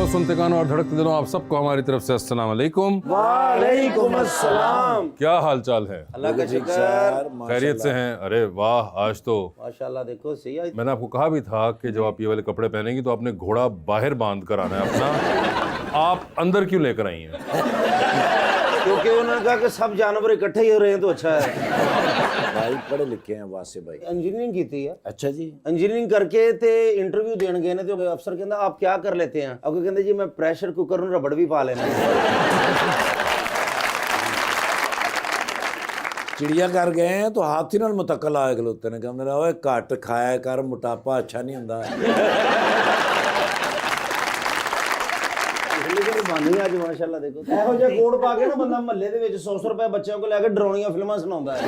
सुनते कानों और धड़कते दिलों, आप सबको हमारी तरफ से अस्सलाम वालेकुम। वालेकुम अस्सलाम। क्या हाल चाल है? अल्लाह का शुक्र, खैरियत से हैं? अरे वाह, आज तो माशाल्लाह। देखो सही है। मैंने आपको कहा भी था कि जब आप ये वाले कपड़े पहनेंगी तो आपने घोड़ा बाहर बांध कर आना है अपना। आप अंदर क्यों लेकर आई हैं? क्योंकि उन्होंने कहा कि सब जानवर इकट्ठे ही हो रहे हैं तो अच्छा है। भाई पढ़े लिखे हैं वासे भाई। इंजीनियरिंग की थी यार। अच्छा जी। इंजीनियरिंग करके ते इंटरव्यू देने गए ने तो अफसर कहता आप क्या कर लेते हैं? अब कहते जी मैं प्रेशर कुकर और रबड़ भी पा लेना। चिड़ियाघर गए हैं तो हाथी नाल मुतकल आए खलोते ने कहंदे ओए घट खाया कर, मोटापा अच्छा नहीं हुंदा। बानी आज माशाल्लाह देखो ਇਹੋ ਜਿਹਾ ਕੋਡ ਪਾ ਕੇ ਨਾ ਬੰਦਾ ਮਹੱਲੇ ਦੇ ਵਿੱਚ 100 ਰੁਪਏ ਬੱਚਿਆਂ ਕੋਲ ਲੈ ਕੇ ਡਰਾਉਣੀਆਂ ਫਿਲਮਾਂ ਸੁਣਾਉਂਦਾ है।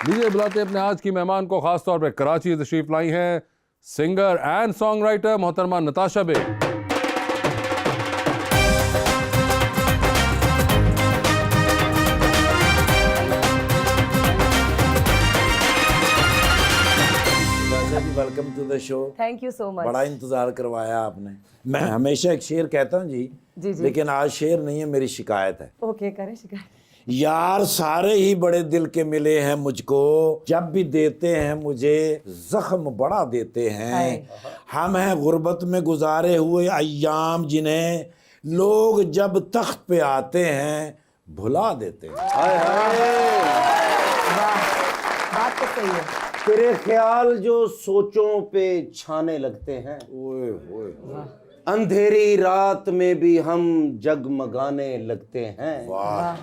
लीजिए बुलाते हैं अपने आज की मेहमान को, खास तौर पे कराची तशरीफ लाई हैं सिंगर एंड सॉन्ग राइटर मोहतरमा Natasha Baig. Welcome to the show. Thank you so much. बड़ा इंतजार करवाया आपने। मैं हमेशा एक शेर कहता हूँ जी, जी। लेकिन आज शेर नहीं है, मेरी शिकायत है। ओके करें शिकायत। यार सारे ही बड़े दिल के मिले हैं मुझको, जब भी देते हैं मुझे जख्म बड़ा देते हैं। हम हैं गुर्बत में गुजारे हुए अय्याम, जिन्हें लोग जब तख्त पे आते हैं भुला देते हैं। हाय हाय बात तो सही है। तेरे ख्याल जो सोचों पे छाने लगते हैं, ओए ओए अंधेरी रात में भी हम जगमगाने लगते हैं। वाह।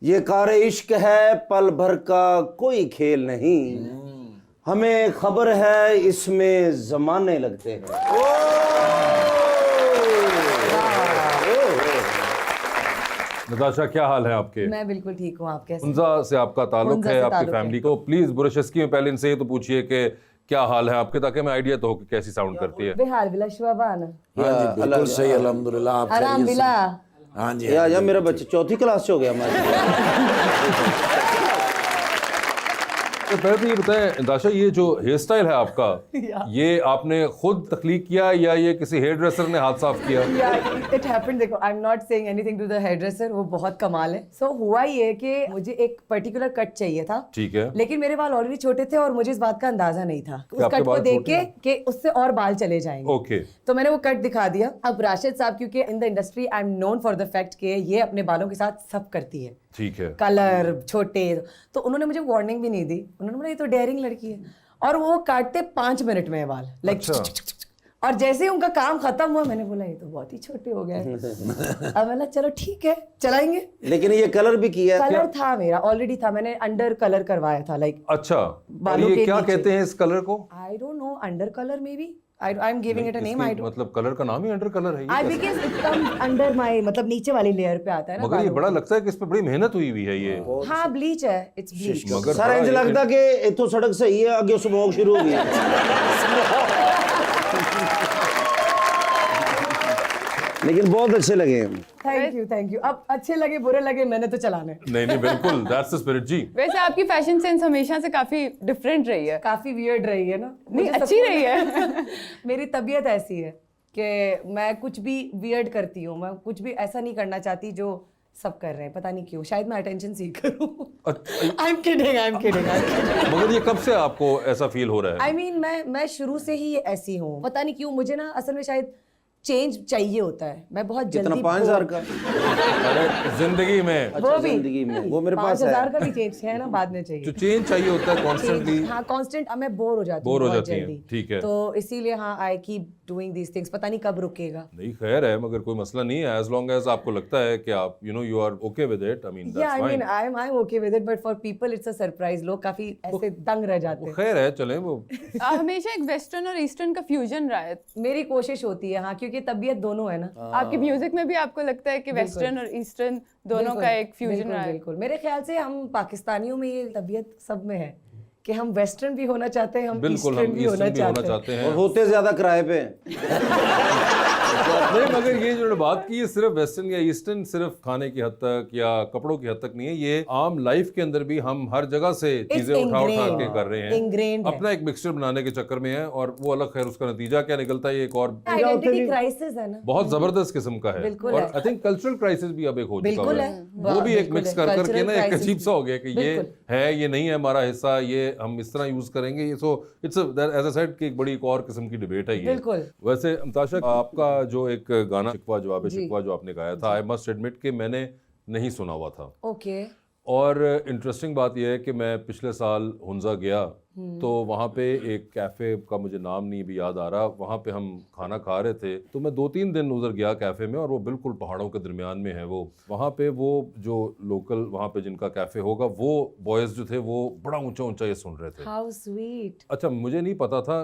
ये कार इश्क है, पल भर का कोई खेल नहीं, हमें खबर है इसमें जमाने लगते हैं। नताशा, क्या हाल है आपके? मैं बिल्कुल ठीक हूँ। आप कैसे? हुंजा से आपका ताल्लुक हुंजा है, से आपकी ताल्लुक है। फैमिली को प्लीज बुरशस्की में पहले इनसे ये तो पूछिए कि क्या हाल है आपके, ताकि मैं आइडिया तो हो कि कैसी साउंड करती है। बेहाल बिला शुभाबाना। हाँ जी बिल्कुल सही, अल्हम्दुलिल्लाह। आप आराम खैरियत से? बिला। हाँ जी। या मेरा बच्चा चौथी क्लास से हो गया हमारे। तो पहले तो ये बताएं नताशा, ये जो हेयर स्टाइल है आपका, ये आपने खुद तख्लीक किया या ये किसी हेयर ड्रेसर ने हाथ साफ किया? It happened. देखो, I am not saying anything to the hairdresser, वो बहुत कमाल है। सो हुआ ये कि मुझे एक पर्टिकुलर कट चाहिए था, ठीक है, लेकिन मेरे बाल ऑलरेडी छोटे थे और मुझे इस बात का अंदाजा नहीं था उस आपके कट को बाल देख छोटे के कि उससे और बाल चले जाएंगे। ओके। तो मैंने वो कट दिखा दिया। अब राशिद साहब, क्योंकि in the industry I am known for the fact कि ये अपने बालों के साथ सब करती है, ठीक है, कलर छोटे, तो उन्होंने मुझे वार्निंग भी नहीं दी। उन्होंने बोला ये तो डेयरिंग लड़की है, और वो काटते 5 मिनट में बाल, लाइक। अच्छा। और जैसे ही उनका काम खत्म हुआ, मैंने बोला ये तो बहुत ही छोटे हो गए। अब मैंने चलो ठीक है चलाएंगे। लेकिन ये कलर भी किया है। कलर था मेरा ऑलरेडी था, मैंने अंडर कलर करवाया था, लाइक। अच्छा, और बालों ये के क्या नीचे। कहते हैं इस कलर को? I don't know, under colour may be. I am giving it a name. I don't, मतलब कलर का नाम ही अंडर कलर है ये आई कैसे? Because it comes under my, मतलब नीचे वाली लेयर पे आता है ना। मगर ये बालों बड़ा की। लगता है कि इस पे बड़ी मेहनत हुई हुई है ये। हाँ ब्लीच है, इट्स ब्लीच। मगर सर इंज बड़ा लगता कि इथों सड़क सही है, आगे स्मोक शुरू हो गई। लेकिन बहुत अच्छे लगे। Thank you. अब अच्छे लगे बुरे लगे, मैंने तो चलाने। नहीं बिल्कुल, दैट्स द स्पिरिट जी। वैसे आपकी फैशन सेंस हमेशा से काफी डिफरेंट रही है। काफी वियर्ड रही है ना। नहीं, मुझे अच्छी सबको- रही है। मेरी तबीयत ऐसी है कि मैं कुछ भी वियर्ड करती हूँ, मैं कुछ भी ऐसा नहीं करना चाहती जो सब कर रहे हैं, पता नहीं क्यों। शायद मैं अटेंशन सीकर हूँ। I am kidding. मगर ये कब से आपको ऐसा फील हो रहा है? आई मीन मैं शुरू से ही ऐसी हूँ, पता नहीं क्यों। मुझे ना असल में शायद चेंज चाहिए होता है। मैं बहुत कितना जल्दी 5000 का? अरे जिंदगी में वो भी जिंदगी में वो मेरे पास 5000 है। का भी चेंज है ना, बाद में चाहिए। जो चेंज चाहिए होता है कॉन्स्टेंटली। हाँ कांस्टेंट। मैं बोर हो जाती बोर हो बहुत जाती हैं, जल्दी। ठीक है। तो इसीलिए हाँ, I keep doing these things. पता नहीं कब रुकेगा। नहीं खैर है, मगर कोई मसला नहीं है, एज लॉन्ग एज आपको लगता है कि आप you are okay with it. I mean Yeah, that's I mean, fine. I'm okay with it, but for people it's a surprise. लोग काफी ऐसे दंग रह जाते हैं। खैर है, चलें वो। हमेशा एक वेस्टर्न और ईस्टर्न का फ्यूजन रहा है। मेरी कोशिश होती है हाँ, क्योंकि तबीयत दोनों है ना। आपके म्यूजिक में भी आपको लगता है कि वेस्टर्न और ईस्टर्न दोनों का एक फ्यूजन रहा है? बिल्कुल। मेरे ख्याल से हम पाकिस्तानियों में ये तबीयत सब में है कि हम वेस्टर्न भी होना चाहते हैं, हम बिल्कुल, ईस्टर्न हम भी होना ईस्टर्न भी होना चाहते हैं। चाहते हैं। और होते ज्यादा किराए पे हैं। नहीं, मगर ये जो बात की, ये सिर्फ वेस्टर्न या ईस्टर्न सिर्फ खाने की हद तक या कपड़ों की हद तक नहीं है, ये आम लाइफ के अंदर भी हम हर जगह से चीजें उठा के कर रहे हैं, ingrained है। अपना एक मिक्सचर बनाने के चक्कर में है, और वो अलग, खैर उसका नतीजा क्या निकलता है ये एक और आइडेंटिटी क्राइसिस है ना, बहुत जबरदस्त किस्म का है। बिल्कुल और है। आई थिंक कल्चरल क्राइसिस भी अब एक हो चुका बिल्कुल है, है। वो भी एक बिल्कुल मिक्स है। कर करके Cultural ना एक crisis। अजीब सा हो गया कि ये बिल्कुल। है, ये नहीं है हमारा हिस्सा, ये हम इस तरह यूज करेंगे, ये so it's as I said कि एक बड़ी एक और किस्म की डिबेट है ये। बिल्कुल। वैसे ताशा, आपका जो एक गाना शिकवा जवाब शिकवा जो आपने गाया था, आई मस्ट एडमिट कि मैंने नहीं सुना हुआ था। ओके। और इंटरेस्टिंग बात यह है कि मैं पिछले साल हुंजा गया, तो वहाँ पे एक कैफ़े का मुझे नाम नहीं भी याद आ रहा, वहाँ पे हम खाना खा रहे थे, तो मैं 2-3 दिन उधर गया कैफ़े में, और वो बिल्कुल पहाड़ों के दरमियान में है वो। वहाँ पे वो जो लोकल वहाँ पे जिनका कैफ़े होगा, वो बॉयज़ जो थे वो बड़ा ऊंचा ऊंचा ये सुन रहे थे। How sweet. अच्छा, मुझे नहीं पता था,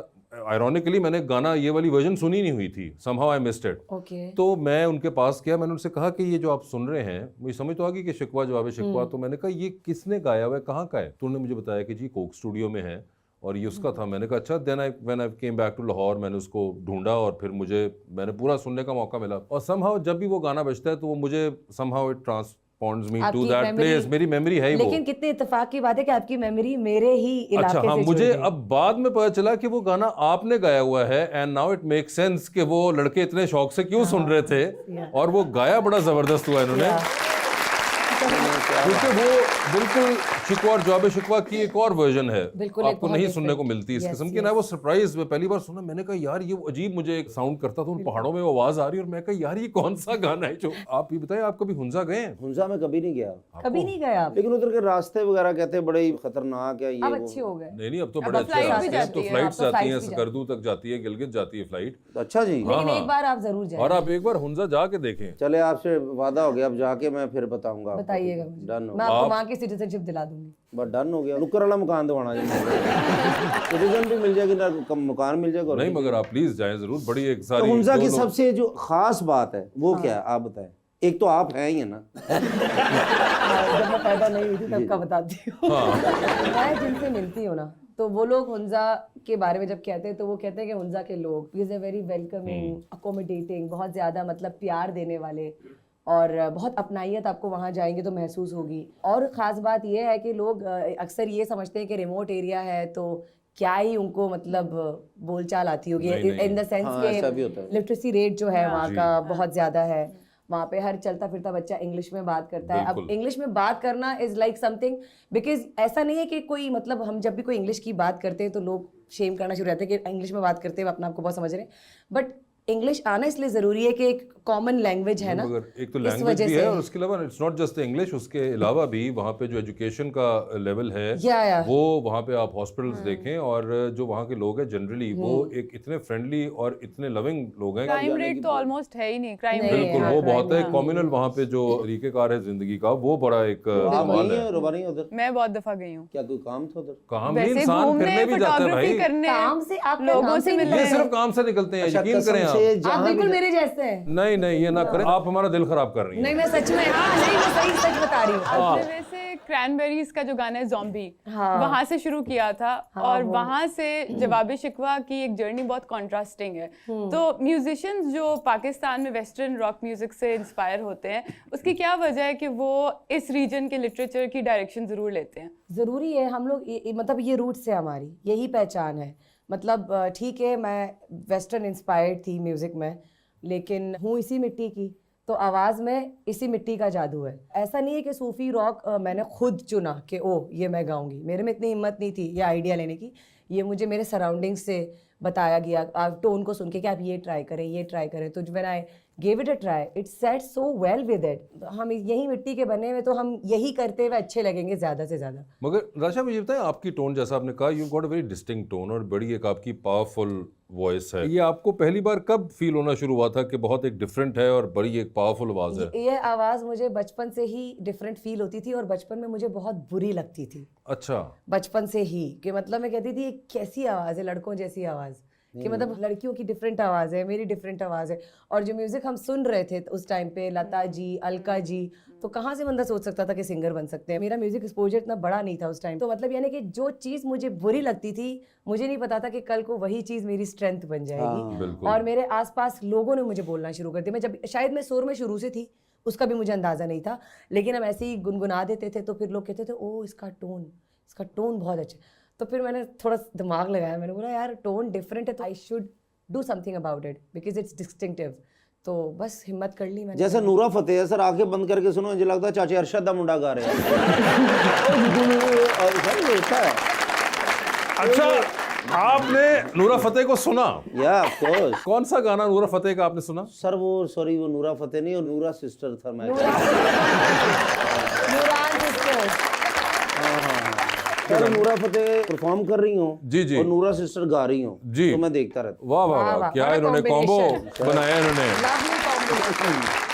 आयरॉनिकली मैंने गाना ये वाली वर्जन सुनी नहीं हुई थी, somehow I missed it. Okay. तो मैं उनके पास गया, मैंने उनसे कहा कि ये जो आप सुन रहे हैं, मुझे समझ तो आ गई कि शिकवा जवाब शिकवा, तो मैंने कहा ये किसने गाया हुआ है, कहाँ का है? तो उन्होंने मुझे बताया कि जी कोक स्टूडियो में है और ये उसका था। मैंने कहा अच्छा। Then when I came back to Lahore, मैंने उसको ढूंढा और फिर मैंने पूरा सुनने का मौका मिला, और समहाउ जब भी वो गाना बजता है तो वो मुझे somehow it transports me to that place. मेरी मेमोरी है ही वो। लेकिन कितने इत्तेफाक की बात है कि आपकी मेमोरी मेरे ही इलाके अच्छा, हाँ, से मुझे जुड़ गई। अब बाद में पता चला कि वो गाना आपने गाया हुआ है, and now it make sense कि वो लड़के इतने शौक से क्यों सुन रहे थे, और वो गाया बड़ा जबरदस्त हुआ इन्होंने, क्योंकि वो बिल्कुल शिकवा और जवाब शिकवा की एक और वर्जन है, बिल्कुल, आपको बहुत नहीं सुनने को different। मिलती इस Yes, किस्म की ना। वो सरप्राइज में पहली बार सुना, मैंने कहा यार ये अजीब, मुझे एक साउंड करता था, उन पहाड़ों में वो आवाज आ रही है, और मैं कहा यार ये कौन सा गाना है जो आप ये बताएं, आप कभी हुंजा गए हैं? हुंजा में कभी नहीं गया, कभी नहीं गए आप? लेकिन उधर के रास्ते वगैरह कहते हैं बड़े ही खतरनाक है ये अब वो। अच्छे हो गए। नहीं, अब तो अब बड़े अच्छे flight भी रास्ते हैं, जाती तो है, फ्लाइट्स अब तो जाती हैं, flights भी सकरदू तक जाती है, गिलगित जाती है फ्लाइट। अच्छा जी। लेकिन एक बार आप जरूर जाए। और आप एक बार हुंजा जाके देखें। चले, आपसे वादा हो गया, अब जाके मैं फिर बताऊंगा आपको। बताइएगा मुझे, डन हो मैं आपको वहाँ की सिटीजनशिप दिला दूंगी। बस डन हो गया। नुक्कर वाला मकान दवाना जी, सिटीजन भी मिल जाएगी ना, मकान मिल जाएगा। नहीं, मगर आप प्लीज जाएं जरूर, बड़ी एक तो सारी हुंजा की दो लोग- सबसे जो खास बात है वो क्या है, आप बताएं। एक तो आप हैं ही है ना। जब मैं पैदा नहीं हुई थी तब का बताती हूँ। मैं जिनसे मिलती हूँ ना, तो वो लोग हुंजा के बारे में जब कहते हैं तो वो कहते हैं कि हुंजा के लोग is a very welcoming, accommodating, बहुत ज्यादा मतलब प्यार देने वाले, और बहुत अपनाइयत आपको वहाँ जाएंगे तो महसूस होगी। और ख़ास बात ये है कि लोग अक्सर ये समझते हैं कि रिमोट एरिया है तो क्या ही उनको मतलब बोलचाल आती होगी, इन द सेंस ऐसा भी होता के है। लिटरेसी रेट जो है वहाँ का बहुत ज़्यादा है। वहाँ पे हर चलता फिरता बच्चा इंग्लिश में बात करता है। अब इंग्लिश में बात करना इज़ लाइक समथिंग, बिकॉज ऐसा नहीं है कि कोई मतलब हम जब भी कोई इंग्लिश की बात करते हैं तो लोग शेम करना शुरू रहते हैं कि इंग्लिश में बात करते हैं, अपने आप को बहुत समझ रहे हैं, बट इंग्लिश आना इसलिए जरूरी है कि एक कॉमन लैंग्वेज है ना, मगर एक तो इस लैंग्वेज वजह भी से है, और उसके अलावा इट्स नॉट जस्ट इंग्लिश, उसके अलावा भी वहाँ पे जो एजुकेशन का लेवल है या वो वहाँ पे आप हॉस्पिटल्स देखें, और जो वहाँ के लोग हैं जनरली वो एक इतने फ्रेंडली और इतने लविंग लोग हैं। क्राइम रेट तो ऑलमोस्ट है ही नहीं, क्राइम नहीं, रेट बिल्कुल, हाँ, वो crime बहुत है हाँ। कम्युनल, वहाँ पे जो तरीकेकार है जिंदगी का वो बड़ा एक आप कमाल नहीं है। है, रुबा नहीं है उधर? मैं बहुत दफा गई हूँ। क्या कोई काम था उधर? काम नहीं, वैसे इंसान घूमने, फिरने भी जाता है फोटोग्राफी भाई, करने, काम से आप लोगों से मिलने। ये सिर्फ काम से निकलते हैं, अच्छा, यकीन कसम करें आप। से आप जहाँ बिल्कुल भी मेरे जैसे हैं। नहीं ये ना करें, आप हमारा दिल खराब कर रही हैं। नहीं मैं सच में, हाँ नहीं मैं सही सच बता रही हूँ। आपने वैसे क्रैनबेरीज का जो गाना है ज़ॉम्बी, वहां से शुरू किया था, और वहां से जवाब शिकवा की एक जर्नी बहुत कॉन्ट्रास्टिंग है। तो म्यूजिशियंस जो पाकिस्तान में वेस्टर्न रॉक म्यूजिक से इंस्पायर होते हैं, उसकी क्या वजह है कि वो इस रीजन के लिटरेचर की डायरेक्शन जरूर लेते हैं? ज़रूरी है, हम लोग मतलब ये रूट्स है हमारी, यही पहचान है। मतलब ठीक है मैं वेस्टर्न इंस्पायर्ड थी म्यूज़िक में, लेकिन हूँ इसी मिट्टी की, तो आवाज़ में इसी मिट्टी का जादू है। ऐसा नहीं है कि सूफ़ी रॉक मैंने खुद चुना कि ओह ये मैं गाऊंगी, मेरे में इतनी हिम्मत नहीं थी ये आइडिया लेने की, ये मुझे मेरे सराउंडिंग्स से बताया गया, आप टोन को सुन के कि आप ये ट्राई करें, तो when I gave it a try it set so well with it. हम यही मिट्टी के बने हुए, तो हम यही करते हुए अच्छे लगेंगे ज़्यादा से ज़्यादा। मगर राशा, मुझे बताएं, आपकी टोन जैसा आपने कहा, you got a very distinct tone, और बड़ी एक आपकी पावरफुल वॉइस है। ये आपको पहली बार कब फील होना शुरू हुआ था कि बहुत एक डिफरेंट है और बड़ी एक पावरफुल आवाज है? ये आवाज़ मुझे बचपन से ही डिफरेंट फील होती थी, और बचपन में मुझे बहुत बुरी लगती थी। अच्छा। बचपन से ही कि मतलब मैं कहती थी ये कैसी आवाज़ है, लड़कों जैसी आवाज़, कि मतलब लड़कियों की डिफरेंट आवाज है, मेरी डिफरेंट आवाज है, और जो म्यूजिक हम सुन रहे थे उस टाइम पे, लता जी, अलका जी, तो कहाँ से बंदा सोच सकता था कि सिंगर बन सकते हैं। मेरा म्यूजिक एक्सपोजर इतना बड़ा नहीं था उस टाइम, तो मतलब यानी कि जो चीज मुझे बुरी लगती थी, मुझे नहीं पता था कि कल को वही चीज मेरी स्ट्रेंथ बन जाएगी। बिल्कुल। और मेरे आसपास लोगों ने मुझे बोलना शुरू कर दिया। मैं जब शायद मैं सुर में शुरू से थी, उसका भी मुझे अंदाजा नहीं था, लेकिन हम ऐसे ही गुनगुना देते थे तो फिर लोग कहते थे ओ इसका टोन बहुत अच्छा। तो फिर मैंने थोड़ा दिमाग लगाया, मैंने बोला यार टोन डिफरेंट है तो I should do something about it because it's distinctive. तो बस हिम्मत कर ली मैंने। जैसे नूरा फतेह है सर, आंखें बंद करके सुनो, मुझे लगता है चाचा अरशद दा मुंडा गा रहे हैं। और सर ये होता है। अच्छा, आपने नूरा फतेह को सुना? या ऑफ कोर्स। कौन सा गाना नूरा फतेह का आपने सुना? सर वो सॉरी वो नूरा फतेह नहीं, और नूरा सिस्टर था। मैं नूरान sisters। सर नूरा फतेह परफॉर्म कर रही हूँ जी जी, और नूरा सिस्टर गा रही हूँ जी, तो मैं देखता रहता हूँ। वाह वाह वाह, वाह, वाह, क्या बड़ा इन्होंने कॉम्बो combination। बनाया इन्होंने। Lovely combination।